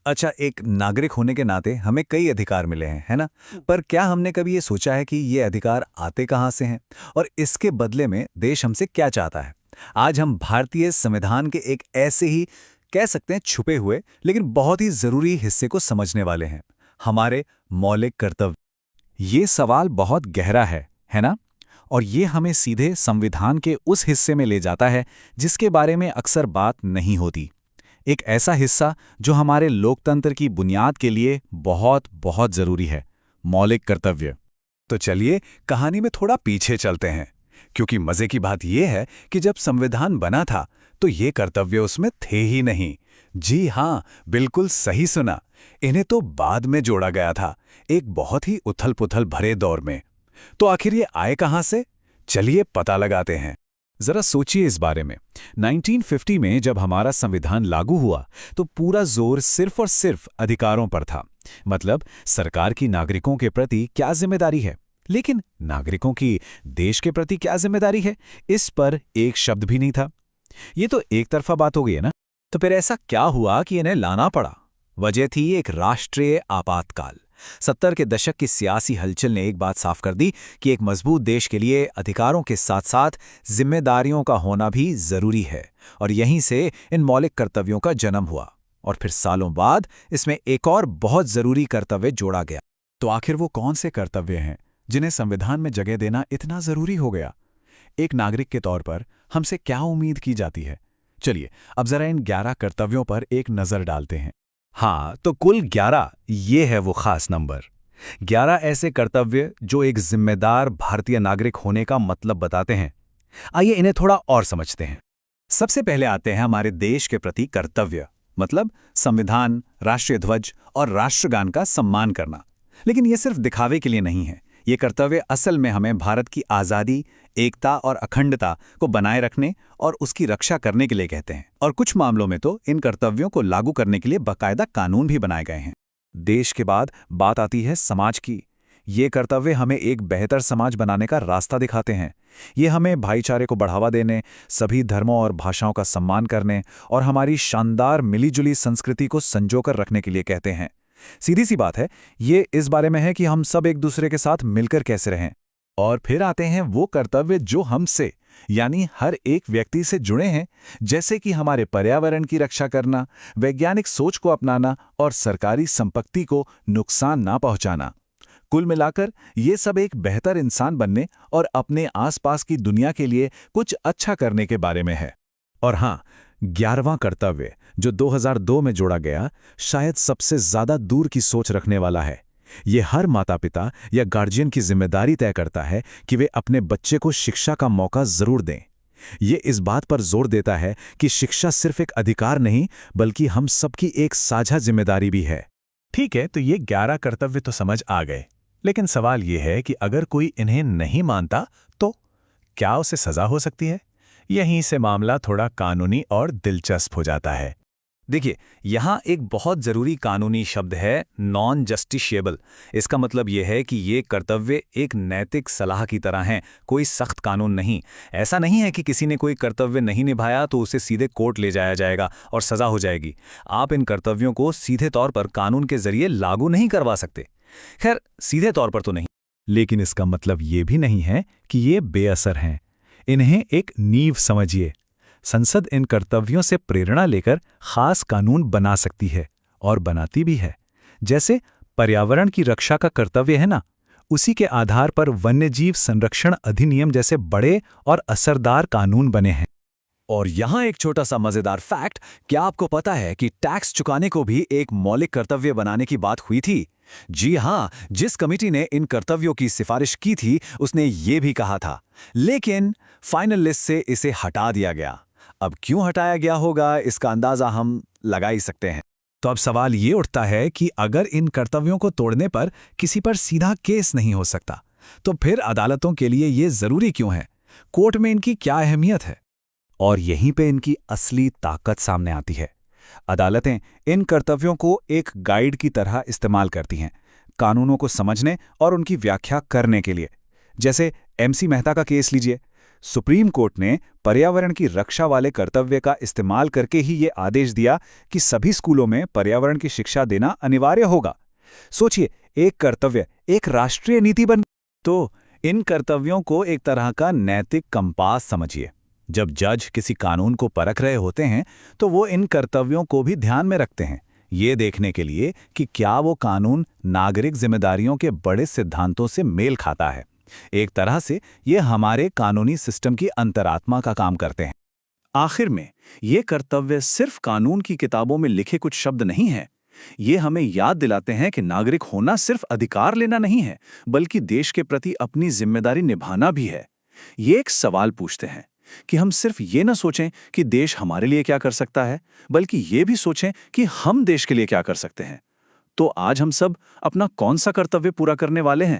अच्छा, एक नागरिक होने के नाते हमें कई अधिकार मिले हैं, है ना? पर क्या हमने कभी ये सोचा है कि ये अधिकार आते कहाँ से हैं और इसके बदले में देश हमसे क्या चाहता है? आज हम भारतीय संविधान के एक ऐसे ही, कह सकते हैं छुपे हुए, लेकिन बहुत ही जरूरी हिस्से को समझने वाले हैं, हमारे मौलिक कर्तव्य। ये सवाल बहुत गहरा है ना? और ये हमें सीधे संविधान के उस हिस्से में ले जाता है जिसके बारे में अक्सर बात नहीं होती। एक ऐसा हिस्सा जो हमारे लोकतंत्र की बुनियाद के लिए बहुत बहुत जरूरी है, मौलिक कर्तव्य। तो चलिए कहानी में थोड़ा पीछे चलते हैं, क्योंकि मजे की बात यह है कि जब संविधान बना था तो ये कर्तव्य उसमें थे ही नहीं। जी हाँ, बिल्कुल सही सुना। इन्हें तो बाद में जोड़ा गया था, एक बहुत ही उथल-पुथल भरे दौर में। तो आखिर ये आए कहां से? चलिए पता लगाते हैं। जरा सोचिए इस बारे में। 1950 में जब हमारा संविधान लागू हुआ तो पूरा जोर सिर्फ और सिर्फ अधिकारों पर था। मतलब सरकार की नागरिकों के प्रति क्या जिम्मेदारी है, लेकिन नागरिकों की देश के प्रति क्या जिम्मेदारी है, इस पर एक शब्द भी नहीं था। ये तो एक तरफा बात हो गई है ना? तो फिर ऐसा क्या हुआ कि इन्हें लाना पड़ा? वजह थी एक राष्ट्रीय आपातकाल। 70 के दशक की सियासी हलचल ने एक बात साफ कर दी कि एक मजबूत देश के लिए अधिकारों के साथ साथ जिम्मेदारियों का होना भी जरूरी है, और यहीं से इन मौलिक कर्तव्यों का जन्म हुआ। और फिर सालों बाद इसमें एक और बहुत जरूरी कर्तव्य जोड़ा गया। तो आखिर वो कौन से कर्तव्य हैं जिन्हें संविधान में जगह देना इतना जरूरी हो गया? एक नागरिक के तौर पर हमसे क्या उम्मीद की जाती है? चलिए अब जरा इन 11 कर्तव्यों पर एक नजर डालते हैं। हाँ, तो कुल 11, ये है वो खास नंबर। 11 ऐसे कर्तव्य जो एक जिम्मेदार भारतीय नागरिक होने का मतलब बताते हैं। आइए इन्हें थोड़ा और समझते हैं। सबसे पहले आते हैं हमारे देश के प्रति कर्तव्य, मतलब संविधान, राष्ट्रीय ध्वज और राष्ट्रगान का सम्मान करना। लेकिन ये सिर्फ दिखावे के लिए नहीं है। ये कर्तव्य असल में हमें भारत की आज़ादी, एकता और अखंडता को बनाए रखने और उसकी रक्षा करने के लिए कहते हैं। और कुछ मामलों में तो इन कर्तव्यों को लागू करने के लिए बाकायदा कानून भी बनाए गए हैं। देश के बाद बात आती है समाज की। ये कर्तव्य हमें एक बेहतर समाज बनाने का रास्ता दिखाते हैं। ये हमें भाईचारे को बढ़ावा देने, सभी धर्मों और भाषाओं का सम्मान करने और हमारी शानदार मिलीजुली संस्कृति को संजोकर रखने के लिए कहते हैं। सीधी सी बात है, ये इस बारे में है कि हम सब एक दूसरे के साथ मिलकर कैसे रहें। और फिर आते हैं वो कर्तव्य जो हमसे, यानी हर एक व्यक्ति से जुड़े हैं, जैसे कि हमारे पर्यावरण की रक्षा करना, वैज्ञानिक सोच को अपनाना और सरकारी संपत्ति को नुकसान ना पहुंचाना। कुल मिलाकर ये सब एक बेहतर इंसान बनने और अपने आसपास की दुनिया के लिए कुछ अच्छा करने के बारे में है। और हाँ, 11वां कर्तव्य जो 2002 में जोड़ा गया, शायद सबसे ज्यादा दूर की सोच रखने वाला है। ये हर माता पिता या गार्जियन की जिम्मेदारी तय करता है कि वे अपने बच्चे को शिक्षा का मौका जरूर दें। ये इस बात पर जोर देता है कि शिक्षा सिर्फ एक अधिकार नहीं, बल्कि हम सबकी एक साझा जिम्मेदारी भी है। ठीक है, तो ये 11 कर्तव्य तो समझ आ गए, लेकिन सवाल ये है कि अगर कोई इन्हें नहीं मानता तो क्या उसे सजा हो सकती है? यहीं से मामला थोड़ा कानूनी और दिलचस्प हो जाता है। देखिए, यहाँ एक बहुत ज़रूरी कानूनी शब्द है, नॉन जस्टिशिएबल। इसका मतलब यह है कि ये कर्तव्य एक नैतिक सलाह की तरह हैं, कोई सख्त कानून नहीं। ऐसा नहीं है कि किसी ने कोई कर्तव्य नहीं निभाया तो उसे सीधे कोर्ट ले जाया जाएगा और सज़ा हो जाएगी। आप इन कर्तव्यों को सीधे तौर पर कानून के जरिए लागू नहीं करवा सकते। खैर, सीधे तौर पर तो नहीं, लेकिन इसका मतलब ये भी नहीं है कि ये बेअसर हैं। इन्हें एक नींव समझिए। संसद इन कर्तव्यों से प्रेरणा लेकर खास कानून बना सकती है और बनाती भी है। जैसे पर्यावरण की रक्षा का कर्तव्य है ना, उसी के आधार पर वन्यजीव संरक्षण अधिनियम जैसे बड़े और असरदार कानून बने हैं। और यहाँ एक छोटा सा मजेदार फैक्ट, क्या आपको पता है कि टैक्स चुकाने को भी एक मौलिक कर्तव्य बनाने की बात हुई थी? जी हाँ, जिस कमेटी ने इन कर्तव्यों की सिफारिश की थी उसने ये भी कहा था, लेकिन फाइनल लिस्ट से इसे हटा दिया गया। अब क्यों हटाया गया होगा, इसका अंदाजा हम लगा ही सकते हैं। तो अब सवाल ये उठता है कि अगर इन कर्तव्यों को तोड़ने पर किसी पर सीधा केस नहीं हो सकता, तो फिर अदालतों के लिए ये जरूरी क्यों है? कोर्ट में इनकी क्या अहमियत है? और यहीं पे इनकी असली ताकत सामने आती है। अदालतें इन कर्तव्यों को एक गाइड की तरह इस्तेमाल करती हैं, कानूनों को समझने और उनकी व्याख्या करने के लिए। जैसे MC मेहता का केस लीजिए। सुप्रीम कोर्ट ने पर्यावरण की रक्षा वाले कर्तव्य का इस्तेमाल करके ही ये आदेश दिया कि सभी स्कूलों में पर्यावरण की शिक्षा देना अनिवार्य होगा। सोचिए, एक कर्तव्य एक राष्ट्रीय नीति बन। तो इन कर्तव्यों को एक तरह का नैतिक कंपास समझिए। जब जज किसी कानून को परख रहे होते हैं तो वो इन कर्तव्यों को भी ध्यान में रखते हैं, ये देखने के लिए कि क्या वो कानून नागरिक जिम्मेदारियों के बड़े सिद्धांतों से मेल खाता है। एक तरह से ये हमारे कानूनी सिस्टम की अंतरात्मा का काम करते हैं। आखिर में ये कर्तव्य सिर्फ कानून की किताबों में लिखे कुछ शब्द नहीं हैं। ये हमें याद दिलाते हैं कि नागरिक होना सिर्फ अधिकार लेना नहीं है, बल्कि देश के प्रति अपनी जिम्मेदारी निभाना भी है। ये एक सवाल पूछते हैं कि हम सिर्फ ये न सोचें कि देश हमारे लिए क्या कर सकता है, बल्कि ये भी सोचें कि हम देश के लिए क्या कर सकते हैं। तो आज हम सब अपना कौन सा कर्तव्य पूरा करने वाले हैं?